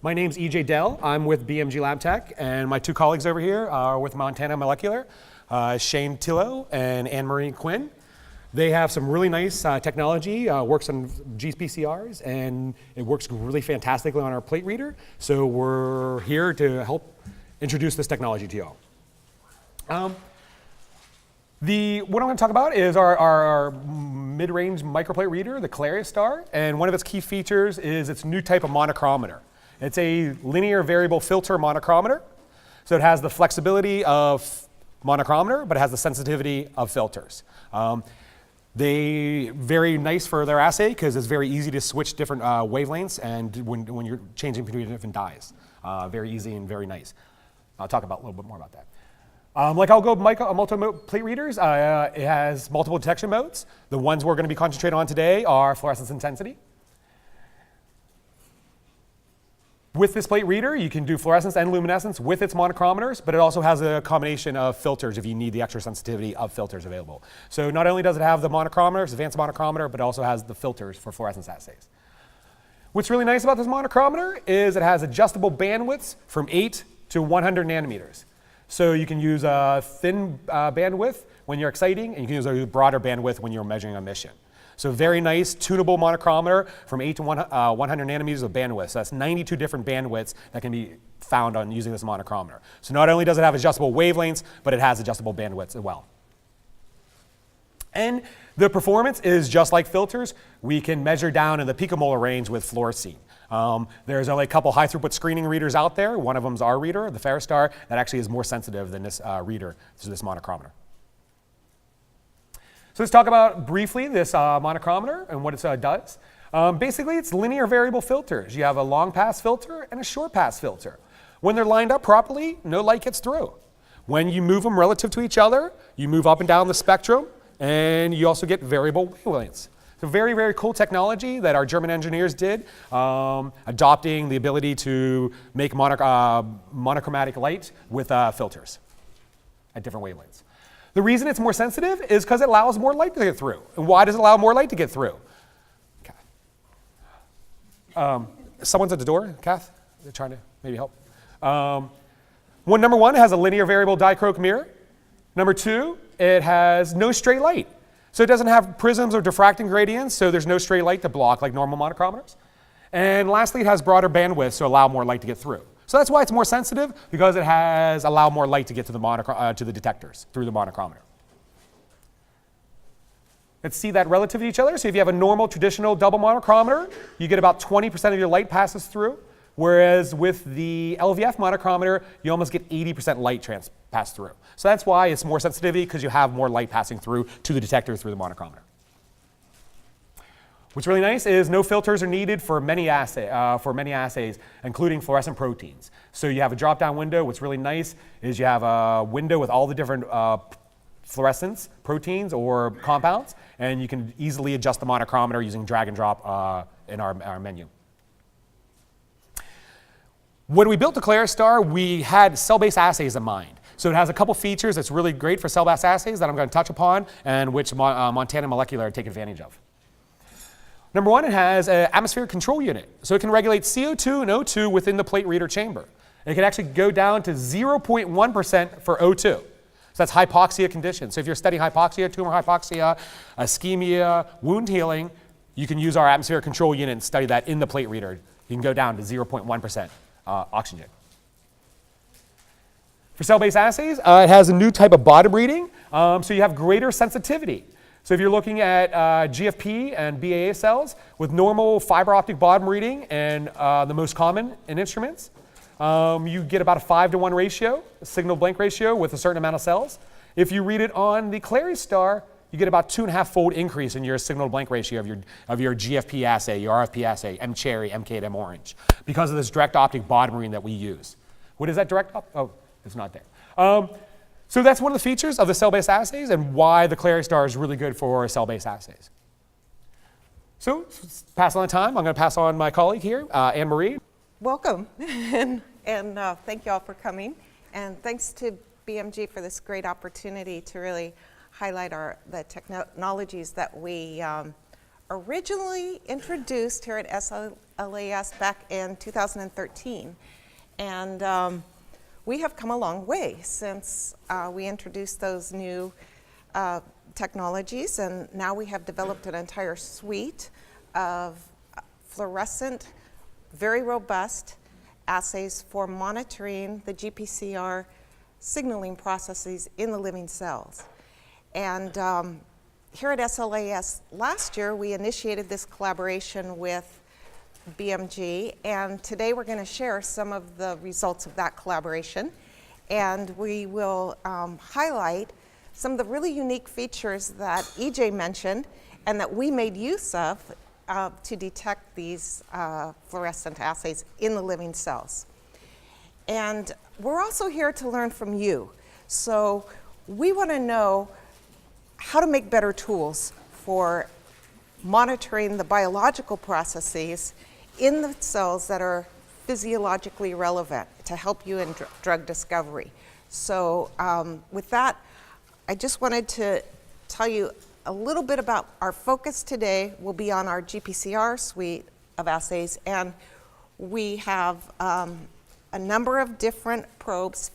My name's EJ Dell. I'm with BMG LABTECH, and my two colleagues over here are with Montana Molecular, Shanne Tillo and Anne-Marie Quinn. They have some really nice technology, works on GPCRs, and it works really fantastically on our plate reader. So we're here to help introduce this technology to you all. What I'm going to talk about is our mid-range microplate reader, the CLARIOstar, and one of its key features is its new type of monochromator. It's a linear variable filter monochromator, so it has the flexibility of monochromator, but it has the sensitivity of filters. They very nice for their assay because it's very easy to switch different wavelengths and when you're changing between different dyes. Very easy and very nice. I'll talk about a little bit more about that. Like multi-plate readers, it has multiple detection modes. The ones we're going to be concentrating on today are fluorescence intensity. With this plate reader, you can do fluorescence and luminescence with its monochromators, but it also has a combination of filters if you need the extra sensitivity of filters available. So not only does it have the monochromators, advanced monochromator, but it also has the filters for fluorescence assays. What's really nice about this monochromator is it has adjustable bandwidths from 8 to 100 nanometers. So you can use a thin bandwidth when you're exciting, and you can use a broader bandwidth when you're measuring emission. So very nice, tunable monochromator from 8 to 100 nanometers of bandwidth. So that's 92 different bandwidths that can be found on using this monochromator. So not only does it have adjustable wavelengths, but it has adjustable bandwidths as well. And the performance is just like filters. We can measure down in the picomolar range with fluorescein. There's only a couple high throughput screening readers out there. One of them is our reader, the FAROStar, that actually is more sensitive than this reader, this monochromator. So let's talk about briefly this monochromator and what it does. Basically, it's linear variable filters. You have a long pass filter and a short pass filter. When they're lined up properly, no light gets through. When you move them relative to each other, you move up and down the spectrum, and you also get variable wavelengths. So very, very cool technology that our German engineers did, adopting the ability to make monochromatic light with filters at different wavelengths. The reason it's more sensitive is because it allows more light to get through. And why does it allow more light to get through? Someone's at the door, Kath? They're trying to maybe help. Number one, it has a linear variable dichroic mirror. Number two, it has no stray light. So it doesn't have prisms or diffracting gradients, so there's no stray light to block like normal monochromators. And lastly, it has broader bandwidth, so allow more light to get through. So that's why it's more sensitive, because it has allowed more light to get to the detectors through the monochromator. Let's see that relative to each other. So if you have a normal traditional double monochromator, you get about 20% of your light passes through, whereas with the LVF monochromator, you almost get 80% light pass through. So that's why it's more sensitivity, because you have more light passing through to the detector through the monochromator. What's really nice is no filters are needed for many assays, including fluorescent proteins. So you have a drop-down window. What's really nice is you have a window with all the different fluorescence proteins or compounds, and you can easily adjust the monochromator using drag and drop in our menu. When we built the CLARIOstar, we had cell-based assays in mind. So it has a couple features that's really great for cell-based assays that I'm going to touch upon, and which Montana Molecular take advantage of. Number one, it has an atmospheric control unit. So it can regulate CO2 and O2 within the plate reader chamber. It can actually go down to 0.1% for O2. So that's hypoxia conditions. So if you're studying hypoxia, tumor hypoxia, ischemia, wound healing, you can use our atmospheric control unit and study that in the plate reader. You can go down to 0.1% oxygen. For cell-based assays, it has a new type of bottom reading, so you have greater sensitivity. So if you're looking at GFP and BAA cells with normal fiber optic bottom reading and the most common in instruments, you get about a 5-to-1 ratio, a signal blank ratio with a certain amount of cells. If you read it on the CLARIOstar, you get about 2.5-fold increase in your signal blank ratio of your GFP assay, your RFP assay, M cherry, M K, M orange, because of this direct optic bottom reading that we use. What is that direct optic? Oh, it's not there. So that's one of the features of the cell-based assays and why the CLARIOstar is really good for cell-based assays. So pass on the time. I'm going to pass on my colleague here, Anne-Marie. Welcome, and thank you all for coming. And thanks to BMG for this great opportunity to really highlight the technologies that we are originally introduced here at SLAS back in 2013. And we have come a long way since we introduced those new technologies, and now we have developed an entire suite of fluorescent, very robust assays for monitoring the GPCR signaling processes in the living cells. And here at SLAS last year, we initiated this collaboration with BMG, and today we're going to share some of the results of that collaboration. And we will highlight some of the really unique features that EJ mentioned and that we made use of to detect these fluorescent assays in the living cells. And we're also here to learn from you. So we want to know how to make better tools for monitoring the biological processes in the cells that are physiologically relevant to help you in drug discovery. So with that, I just wanted to tell you a little bit about our focus today will be on our GPCR suite of assays, and we have a number of different probes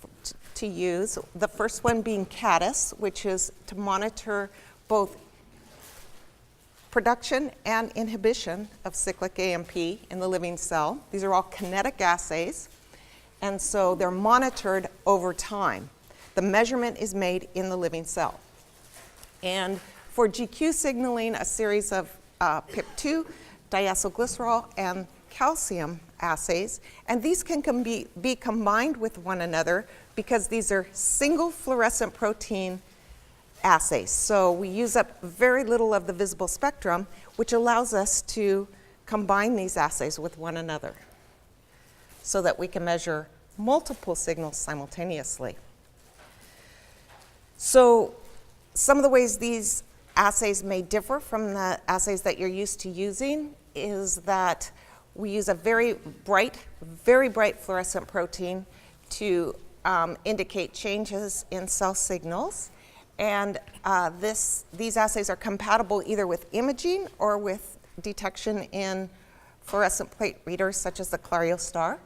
to use. The first one being CADIS, which is to monitor both production and inhibition of cyclic AMP in the living cell. These are all kinetic assays, and so they're monitored over time. The measurement is made in the living cell. And for GQ signaling, a series of PIP2, diacylglycerol, and calcium assays, and these can be combined with one another because these are single fluorescent protein assays. So we use up very little of the visible spectrum, which allows us to combine these assays with one another so that we can measure multiple signals simultaneously. So some of the ways these assays may differ from the assays that you're used to using is that we use a very bright fluorescent protein to indicate changes in cell signals. And these assays are compatible either with imaging or with detection in fluorescent plate readers such as the CLARIOstar.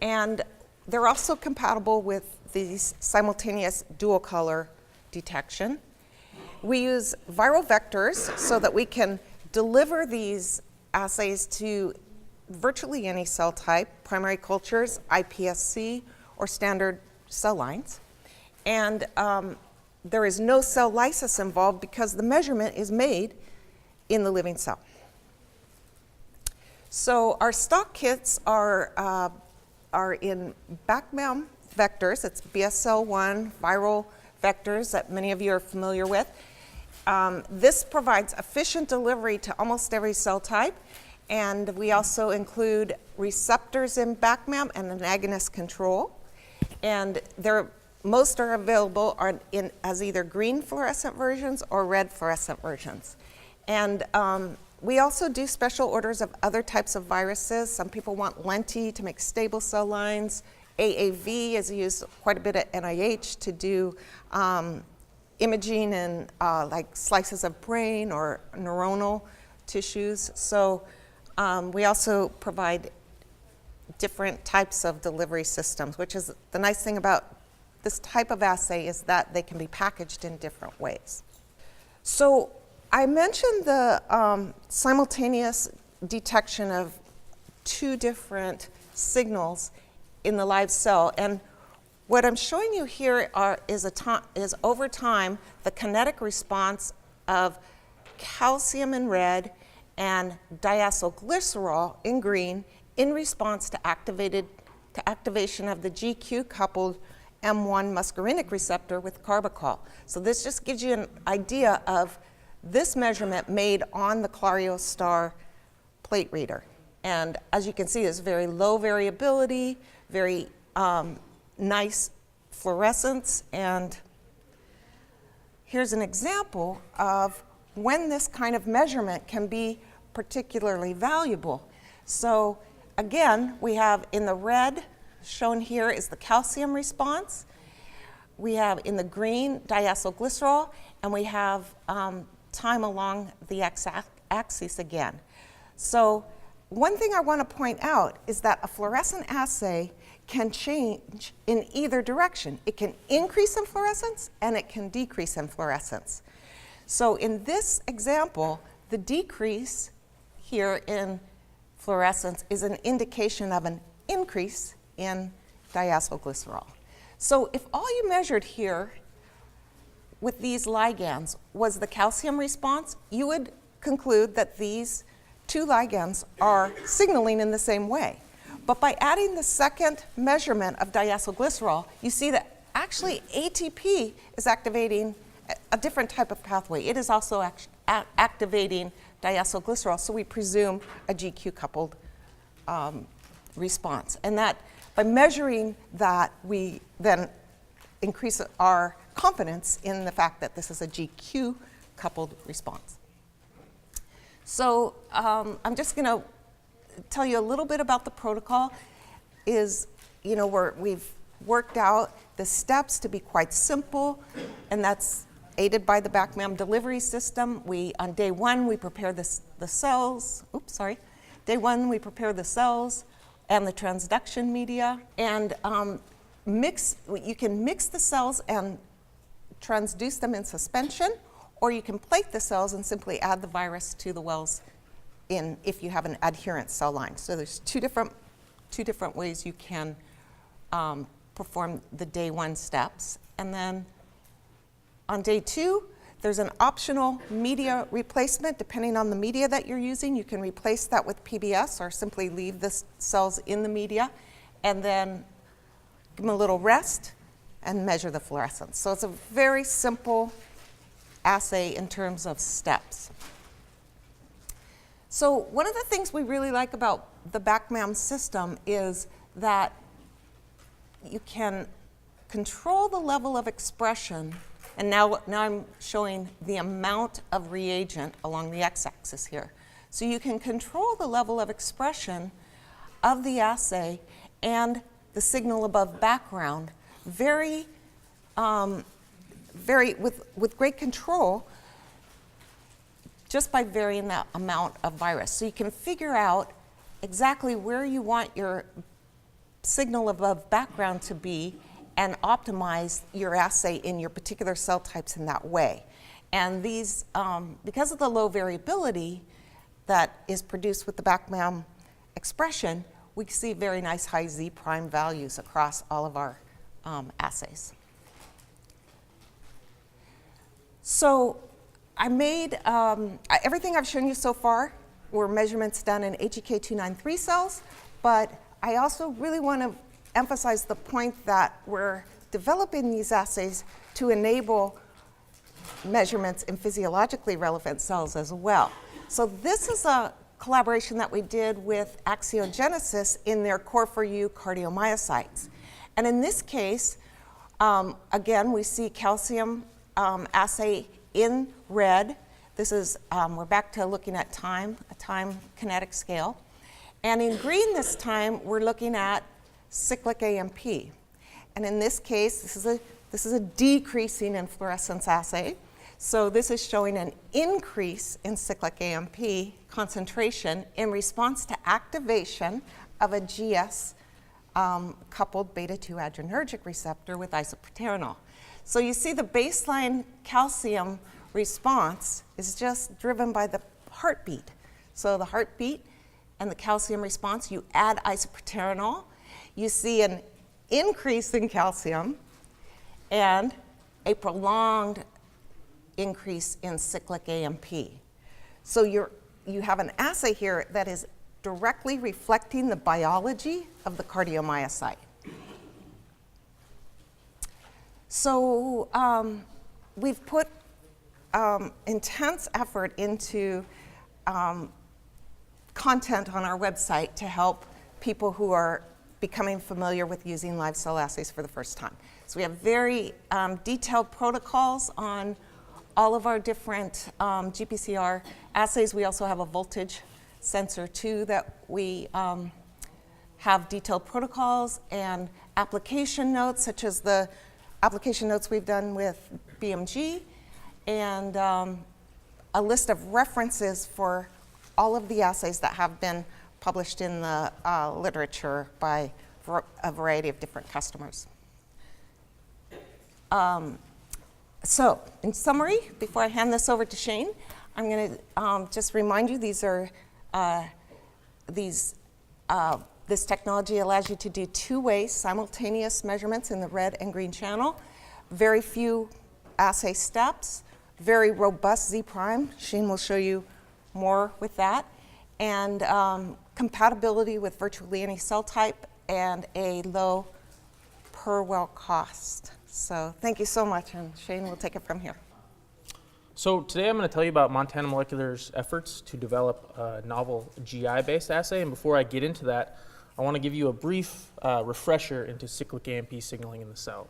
And they're also compatible with these simultaneous dual color detection. We use viral vectors so that we can deliver these assays to virtually any cell type, primary cultures, iPSC, or standard cell lines. And there is no cell lysis involved because the measurement is made in the living cell. So our stock kits are in BACMAM vectors. It's BSL-1 viral vectors that many of you are familiar with. This provides efficient delivery to almost every cell type, and we also include receptors in BACMAM and an agonist control. And most are available as either green fluorescent versions or red fluorescent versions. And we also do special orders of other types of viruses. Some people want lenti to make stable cell lines. AAV is used quite a bit at NIH to do imaging in like slices of brain or neuronal tissues. So we also provide different types of delivery systems, which is the nice thing about this type of assay is that they can be packaged in different ways. So I mentioned the simultaneous detection of two different signals in the live cell, and what I'm showing you here is over time the kinetic response of calcium in red and diacylglycerol in green in response to activation of the GQ-coupled M1 muscarinic receptor with carbachol. So this just gives you an idea of this measurement made on the CLARIOstar plate reader. And as you can see, there's very low variability, very nice fluorescence, and here's an example of when this kind of measurement can be particularly valuable. So again, we have in the red shown here is the calcium response. We have in the green diacylglycerol, and we have time along the axis again. So one thing I want to point out is that a fluorescent assay can change in either direction. It can increase in fluorescence and it can decrease in fluorescence. So in this example, the decrease here in fluorescence is an indication of an increase in diacylglycerol. So if all you measured here with these ligands was the calcium response, you would conclude that these two ligands are signaling in the same way. But by adding the second measurement of diacylglycerol, you see that actually ATP is activating a different type of pathway. It is also activating diacylglycerol, so we presume a GQ-coupled response. And that by measuring that, we then increase our confidence in the fact that this is a GQ-coupled response. So I'm just going to tell you a little bit about the protocol. We've worked out the steps to be quite simple, and that's aided by the BACMAM delivery system. On day one, we prepare the cells. Day one, we prepare the cells and the transduction media, and you can mix the cells and transduce them in suspension, or you can plate the cells and simply add the virus to the wells if you have an adherent cell line. So there's two different ways you can perform the day one steps. And then on day two, there's an optional media replacement. Depending on the media that you're using, you can replace that with PBS or simply leave the cells in the media and then give them a little rest and measure the fluorescence. So it's a very simple assay in terms of steps. So one of the things we really like about the BACMAM system is that you can control the level of expression. And now I'm showing the amount of reagent along the x-axis here. So you can control the level of expression of the assay and the signal above background with great control just by varying the amount of virus. So you can figure out exactly where you want your signal above background to be and optimize your assay in your particular cell types in that way. And these, because of the low variability that is produced with the BACMAM expression, we see very nice high Z prime values across all of our assays. So I made, everything I've shown you so far were measurements done in HEK293 cells, but I also really want to emphasize the point that we're developing these assays to enable measurements in physiologically relevant cells as well. So this is a collaboration that we did with Axiogenesis in their Core4U cardiomyocytes. And in this case, again, we see calcium assay in red. This is, we're back to looking at time, a time kinetic scale. And in green this time, we're looking at cyclic AMP. And in this case, this is a decreasing in fluorescence assay. So this is showing an increase in cyclic AMP concentration in response to activation of a GS coupled beta-2 adrenergic receptor with isoproterenol. So you see the baseline calcium response is just driven by the heartbeat. So the heartbeat and the calcium response, you add isoproterenol, you see an increase in calcium and a prolonged increase in cyclic AMP. So you have an assay here that is directly reflecting the biology of the cardiomyocyte. So we've put intense effort into content on our website to help people who are becoming familiar with using live cell assays for the first time. So we have very detailed protocols on all of our different GPCR assays. We also have a voltage sensor too that we have detailed protocols and application notes, such as the application notes we've done with BMG, and a list of references for all of the assays that have been published in the literature by a variety of different customers. So, in summary, before I hand this over to Shane, I'm going to just remind you these are this technology allows you to do two-way simultaneous measurements in the red and green channel, very few assay steps, very robust Z prime. Shane will show you more with that, and compatibility with virtually any cell type and a low per well cost. So thank you so much, and Shane will take it from here. So today I'm going to tell you about Montana Molecular's efforts to develop a novel GI-based assay, and before I get into that, I want to give you a brief refresher into cyclic AMP signaling in the cell.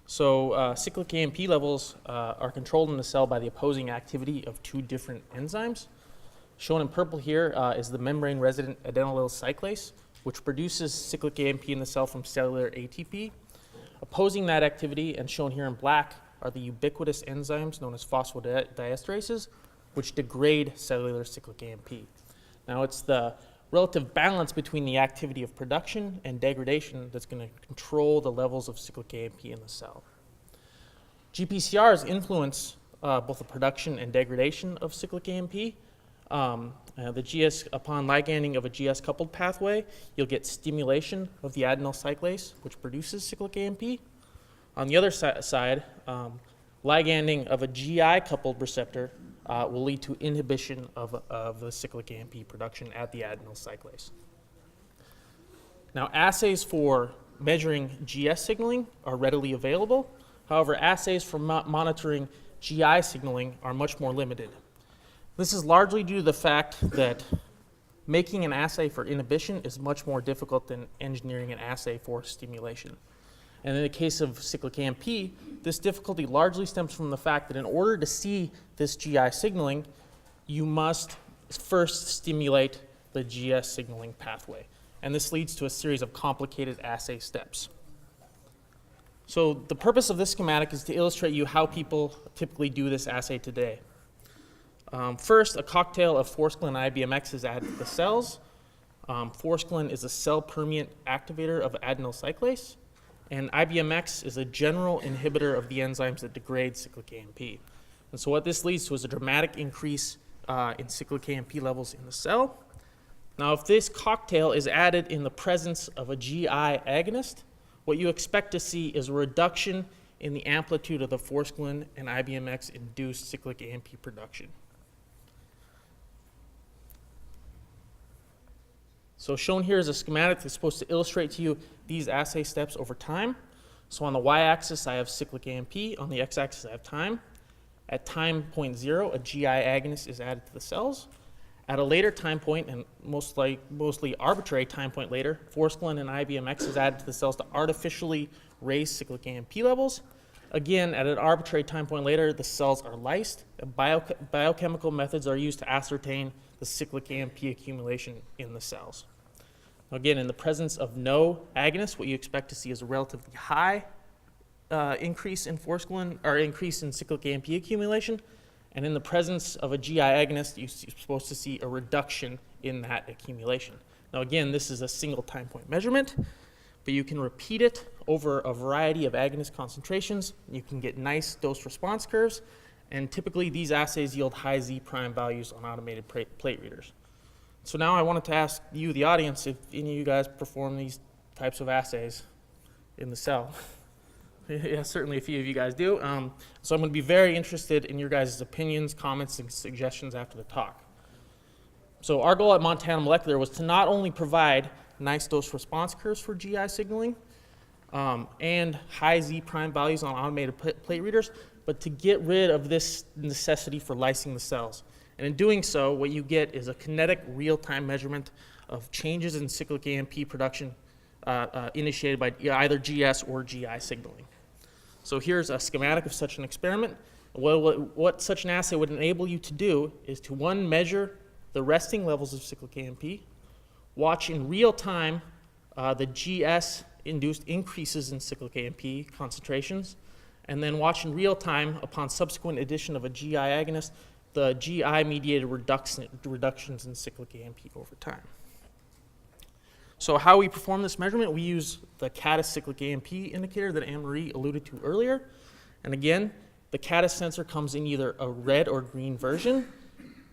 So cyclic AMP levels are controlled in the cell by the opposing activity of two different enzymes. Shown in purple here is the membrane-resident adenylyl cyclase, which produces cyclic AMP in the cell from cellular ATP. Opposing that activity, and shown here in black, are the ubiquitous enzymes known as phosphodiesterases, which degrade cellular cyclic AMP. Now, it's the relative balance between the activity of production and degradation that's going to control the levels of cyclic AMP in the cell. GPCRs influence both the production and degradation of cyclic AMP. Upon liganding of a GS-coupled pathway, you'll get stimulation of the adenyl cyclase, which produces cyclic AMP. On the other side, liganding of a GI-coupled receptor will lead to inhibition of the cyclic AMP production at the adenyl cyclase. Now, assays for measuring GS signaling are readily available. However, assays for monitoring GI signaling are much more limited. This is largely due to the fact that making an assay for inhibition is much more difficult than engineering an assay for stimulation. And in the case of cyclic AMP, this difficulty largely stems from the fact that in order to see this GI signaling, you must first stimulate the GS signaling pathway. And this leads to a series of complicated assay steps. So the purpose of this schematic is to illustrate you how people typically do this assay today. First, a cocktail of Forskolin and IBMX is added to the cells. Forskolin is a cell-permeant activator of adenyl cyclase, and IBMX is a general inhibitor of the enzymes that degrade cyclic AMP. And so what this leads to is a dramatic increase in cyclic AMP levels in the cell. Now, if this cocktail is added in the presence of a GI agonist, what you expect to see is a reduction in the amplitude of the Forskolin and IBMX-induced cyclic AMP production. So shown here is a schematic that's supposed to illustrate to you these assay steps over time. So on the y-axis, I have cyclic AMP. On the x-axis, I have time. At time point 0, a GI agonist is added to the cells. At a later time point, and mostly arbitrary time point later, Forskolin and IBMX is added to the cells to artificially raise cyclic AMP levels. Again, at an arbitrary time point later, the cells are lysed. Biochemical methods are used to ascertain the cyclic AMP accumulation in the cells. Again, in the presence of no agonist, what you expect to see is a relatively high increase in Forskolin, or increase in cyclic AMP accumulation. And in the presence of a GI agonist, you're supposed to see a reduction in that accumulation. Now again, this is a single time point measurement, but you can repeat it over a variety of agonist concentrations. You can get nice dose response curves, and typically these assays yield high Z prime values on automated plate readers. So now I wanted to ask you, the audience, if any of you guys perform these types of assays in the cell. Yeah, certainly a few of you guys do. So I'm going to be very interested in your guys' opinions, comments, and suggestions after the talk. So our goal at Montana Molecular was to not only provide nice dose response curves for GI signaling and high Z prime values on automated plate readers, but to get rid of this necessity for lysing the cells. And in doing so, what you get is a kinetic real-time measurement of changes in cyclic AMP production initiated by either GS or GI signaling. So here's a schematic of such an experiment. What such an assay would enable you to do is to, one, measure the resting levels of cyclic AMP, watch in real time the GS-induced increases in cyclic AMP concentrations, and then watch in real time, upon subsequent addition of a GI agonist, the GI-mediated reductions in cyclic AMP over time. So how we perform this measurement, we use the CADIS cyclic AMP indicator that Anne-Marie alluded to earlier. And again, the CADIS sensor comes in either a red or green version,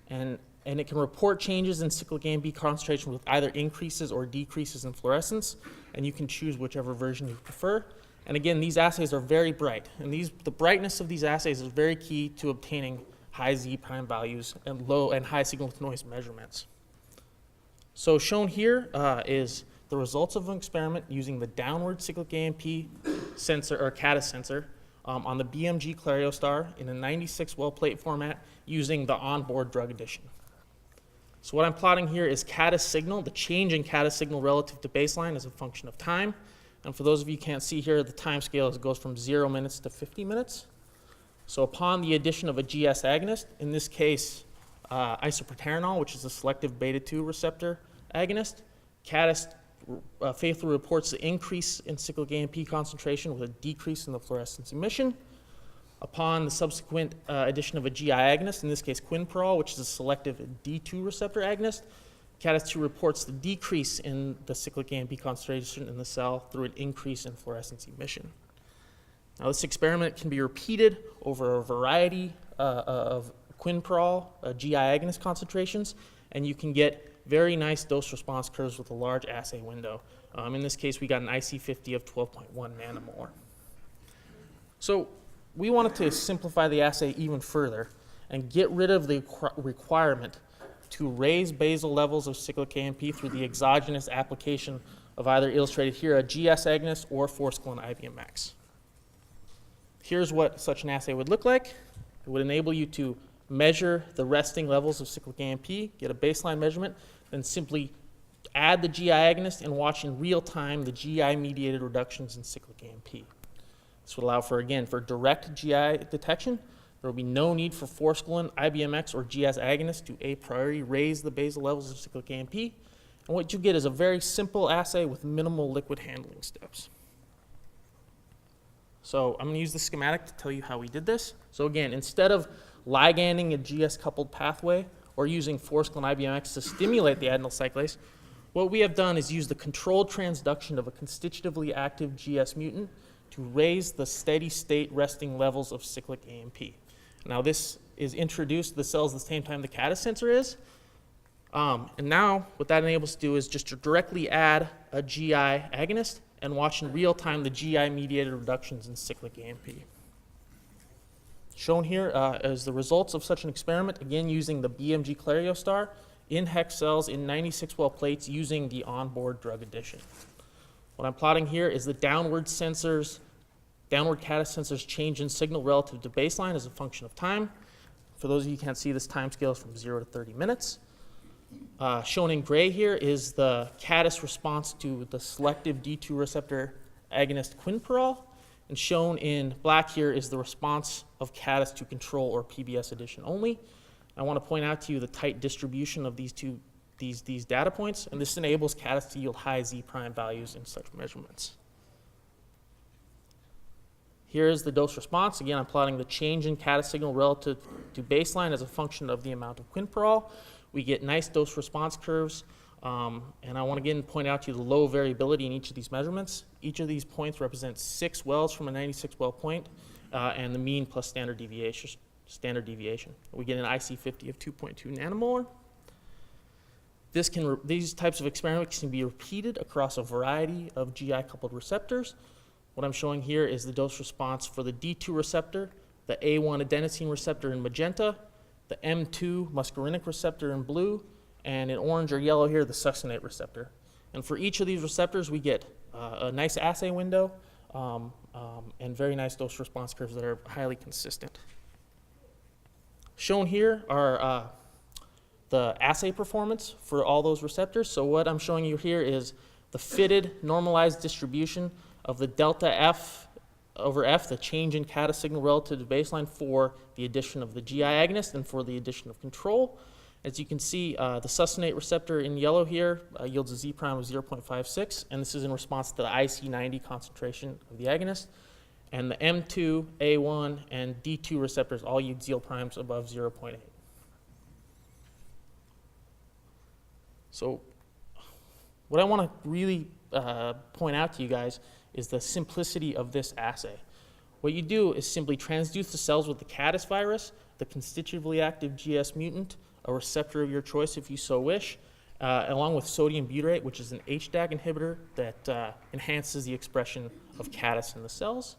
and it can report changes in cyclic AMP concentration with either increases or decreases in fluorescence, and you can choose whichever version you prefer. And again, these assays are very bright, and the brightness of these assays is very key to obtaining high Z prime values and low and high signal to noise measurements. So shown here is the results of an experiment using the downward cyclic AMP sensor, or CADIS sensor, on the BMG CLARIOstar in a 96 well plate format using the onboard drug addition. So what I'm plotting here is CADIS signal, the change in CADIS signal relative to baseline as a function of time. And for those of you who can't see here, the time scale goes from 0 minutes to 50 minutes. So upon the addition of a GS agonist, in this case, isoproterenol, which is a selective beta-2 receptor agonist, CADIS faithfully reports the increase in cyclic AMP concentration with a decrease in the fluorescence emission. Upon the subsequent addition of a GI agonist, in this case quinpirole, which is a selective D2 receptor agonist, CADIS2 reports the decrease in the cyclic AMP concentration in the cell through an increase in fluorescence emission. Now this experiment can be repeated over a variety of quinpirole GI agonist concentrations, and you can get very nice dose response curves with a large assay window. In this case, we got an IC50 of 12.1 nanomolar. So we wanted to simplify the assay even further and get rid of the requirement to raise basal levels of cyclic AMP through the exogenous application of either illustrated here a GS agonist or Forskolin IBMX. Here's what such an assay would look like. It would enable you to measure the resting levels of cyclic AMP, get a baseline measurement, then simply add the GI agonist and watch in real time the GI-mediated reductions in cyclic AMP. This would allow for, again, for direct GI detection. There will be no need for Forskolin, IBMX, or GS agonists to a priori raise the basal levels of cyclic AMP. And what you get is a very simple assay with minimal liquid handling steps. So I'm going to use the schematic to tell you how we did this. So again, instead of liganding a GS-coupled pathway or using Forskolin IBMX to stimulate the adenyl cyclase, what we have done is use the controlled transduction of a constitutively active GS mutant to raise the steady state resting levels of cyclic AMP. Now this is introduced to the cells at the same time the CADIS sensor is. And now what that enables us to do is just to directly add a GI agonist and watch in real time the GI-mediated reductions in cyclic AMP. Shown here is the results of such an experiment, again using the BMG CLARIOstar in hex cells in 96 well plates using the onboard drug addition. What I'm plotting here is the downward CADIS sensors change in signal relative to baseline as a function of time. For those of you who can't see, this time scale is from 0 to 30 minutes. Shown in gray here is the CADIS response to the selective D2 receptor agonist quinpirole, and shown in black here is the response of CADIS to control or PBS addition only. I want to point out to you the tight distribution of these data points, and this enables CADIS to yield high Z prime values in such measurements. Here is the dose response. Again, I'm plotting the change in CADIS signal relative to baseline as a function of the amount of quinpirole. We get nice dose response curves, and I want to again point out to you the low variability in each of these measurements. Each of these points represents 6 wells from a 96 well point, and the mean plus standard deviation. We get an IC50 of 2.2 nanomolar. These types of experiments can be repeated across a variety of GI-coupled receptors. What I'm showing here is the dose response for the D2 receptor, the A1 adenosine receptor in magenta, the M2 muscarinic receptor in blue, and in orange or yellow here, the succinate receptor. And for each of these receptors, we get a nice assay window and very nice dose response curves that are highly consistent. Shown here are the assay performance for all those receptors. So what I'm showing you here is the fitted normalized distribution of the delta F over F, the change in CADIS signal relative to baseline for the addition of the GI agonist and for the addition of control. As you can see, the succinate receptor in yellow here yields a Z prime of 0.56, and this is in response to the IC90 concentration of the agonist. And the M2, A1, and D2 receptors all yield Z primes above 0.8. So what I want to really point out to you guys is the simplicity of this assay. What you do is simply transduce the cells with the caddis virus, the constitutively active GS mutant, a receptor of your choice if you so wish, along with sodium butyrate, which is an HDAC inhibitor that enhances the expression of caddis in the cells.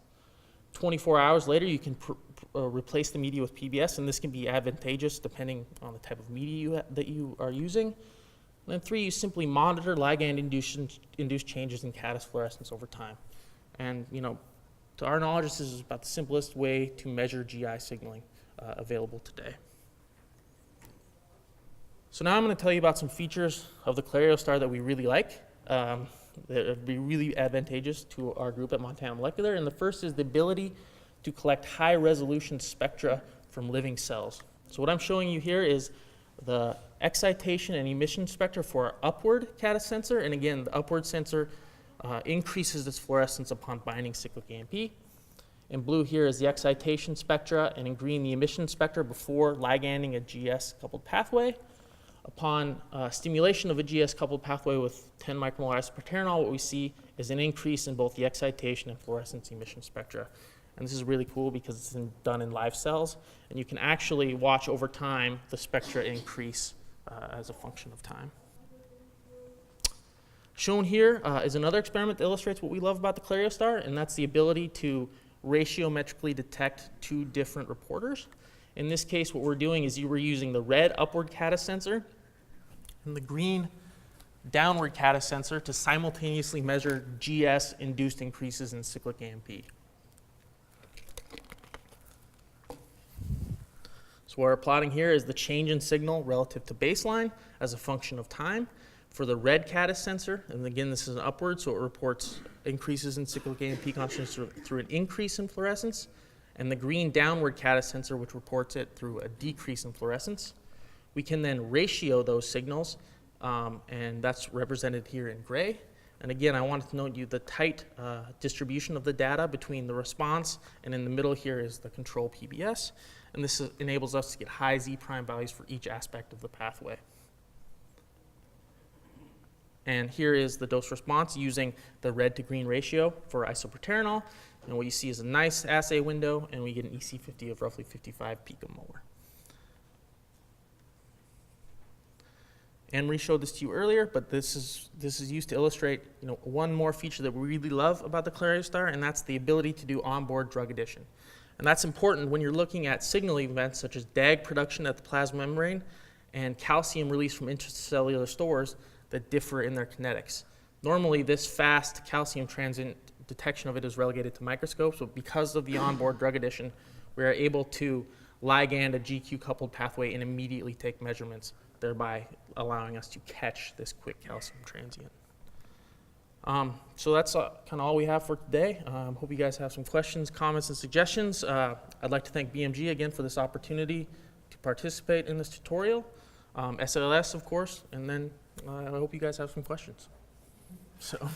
24 hours later, you can replace the media with PBS, and this can be advantageous depending on the type of media that you are using. And then 3, you simply monitor ligand-induced changes in caddis fluorescence over time. And, you know, to our knowledge, this is about the simplest way to measure GI signaling available today. So now I'm going to tell you about some features of the CLARIOstar that we really like, that would be really advantageous to our group at Montana Molecular. And the first is the ability to collect high-resolution spectra from living cells. So what I'm showing you here is the excitation and emission spectra for our upward caddis sensor. And again, the upward sensor increases its fluorescence upon binding cyclic AMP. In blue here is the excitation spectra, and in green the emission spectra before liganding a GS-coupled pathway. Upon stimulation of a GS-coupled pathway with 10 micromolar isoproterenol, what we see is an increase in both the excitation and fluorescence emission spectra. And this is really cool because it's done in live cells, and you can actually watch over time the spectra increase as a function of time. Shown here is another experiment that illustrates what we love about the CLARIOstar, and that's the ability to ratiometrically detect 2 different reporters. In this case, what we're doing is we're using the red upward caddis sensor and the green downward caddis sensor to simultaneously measure GS-induced increases in cyclic AMP. So what we're plotting here is the change in signal relative to baseline as a function of time for the red caddis sensor. And again, this is an upward, so it reports increases in cyclic AMP concentrations through an increase in fluorescence. And the green downward caddis sensor, which reports it through a decrease in fluorescence. We can then ratio those signals, and that's represented here in gray. And again, I wanted to note you the tight distribution of the data between the response, and in the middle here is the control PBS. And this enables us to get high Z prime values for each aspect of the pathway. And here is the dose response using the red to green ratio for isoproterenol. And what you see is a nice assay window, and we get an EC50 of roughly 55 picomolar. Anne-Marie showed this to you earlier, but this is used to illustrate, you know, one more feature that we really love about the CLARIOstar, and that's the ability to do onboard drug addition. And that's important when you're looking at signal events such as DAG production at the plasma membrane and calcium release from intracellular stores that differ in their kinetics. Normally, this fast calcium transient detection of it is relegated to microscopes, but because of the onboard drug addition, we are able to ligand a GQ-coupled pathway and immediately take measurements, thereby allowing us to catch this quick calcium transient. So that's kind of all we have for today. Hope you guys have some questions, comments, and suggestions. I'd like to thank BMG again for this opportunity to participate in this tutorial. SLAS, of course, and then I hope you guys have some questions. So.